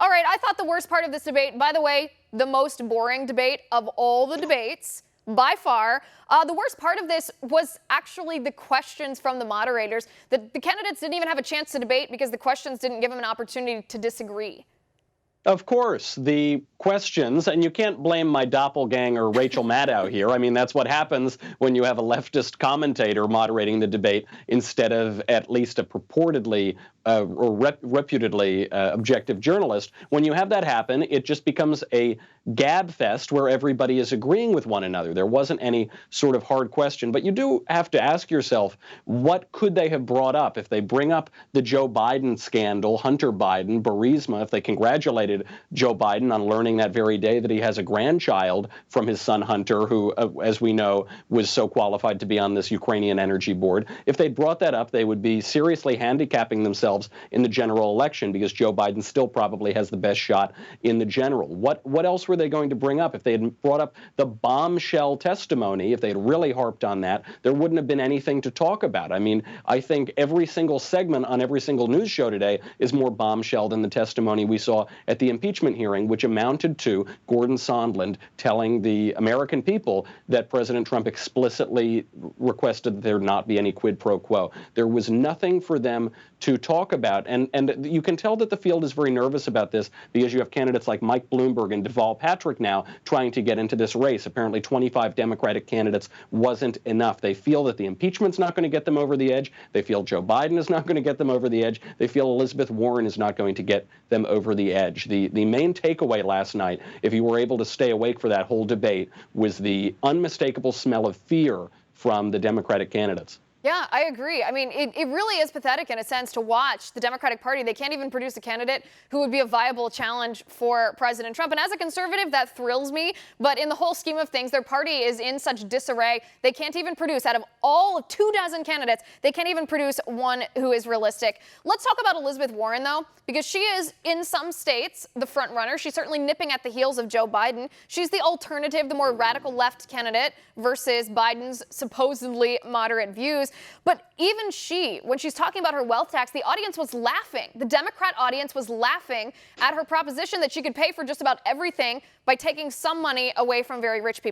All right, I thought the worst part of this debate, by the way, the most boring debate of all the debates, by far, the worst part of this was actually the questions from the moderators. The candidates didn't even have a chance to debate because the questions didn't give them an opportunity to disagree. Of course, the questions, and you can't blame my doppelganger Rachel Maddow here. I mean, that's what happens when you have a leftist commentator moderating the debate instead of at least a purportedly or reputedly objective journalist. When you have that happen, it just becomes a gab fest where everybody is agreeing with one another. There wasn't any sort of hard question, but you do have to ask yourself, what could they have brought up? If they bring up the Joe Biden scandal, Hunter Biden, Burisma, if they congratulated Joe Biden on learning that very day that he has a grandchild from his son Hunter, who, as we know, was so qualified to be on this Ukrainian energy board. If they brought that up, they would be seriously handicapping themselves in the general election because Joe Biden still probably has the best shot in the general. What else were they going to bring up? If they had brought up the bombshell testimony, if they had really harped on that, there wouldn't have been anything to talk about. I mean, I think every single segment on every single news show today is more bombshell than the testimony we saw at the impeachment hearing, which amounted to Gordon Sondland telling the American people that President Trump explicitly requested that there not be any quid pro quo. There was nothing for them to talk about. And you can tell that the field is very nervous about this because you have candidates like Mike Bloomberg and Deval Patrick now trying to get into this race. Apparently 25 Democratic candidates wasn't enough. They feel that the impeachment's not going to get them over the edge. They feel Joe Biden is not going to get them over the edge. They feel Elizabeth Warren is not going to get them over the edge. The main takeaway last night, if you were able to stay awake for that whole debate, was the unmistakable smell of fear from the Democratic candidates. Yeah, I agree. I mean, it really is pathetic in a sense to watch the Democratic Party. They can't even produce a candidate who would be a viable challenge for President Trump. And as a conservative, that thrills me. But in the whole scheme of things, their party is in such disarray. They can't even produce, out of all of 24 candidates, they can't even produce one who is realistic. Let's talk about Elizabeth Warren, though, because she is, in some states, the front runner. She's certainly nipping at the heels of Joe Biden. She's the alternative, the more radical left candidate versus Biden's supposedly moderate views. But even she, when she's talking about her wealth tax, the audience was laughing. The Democrat audience was laughing at her proposition that she could pay for just about everything by taking some money away from very rich people.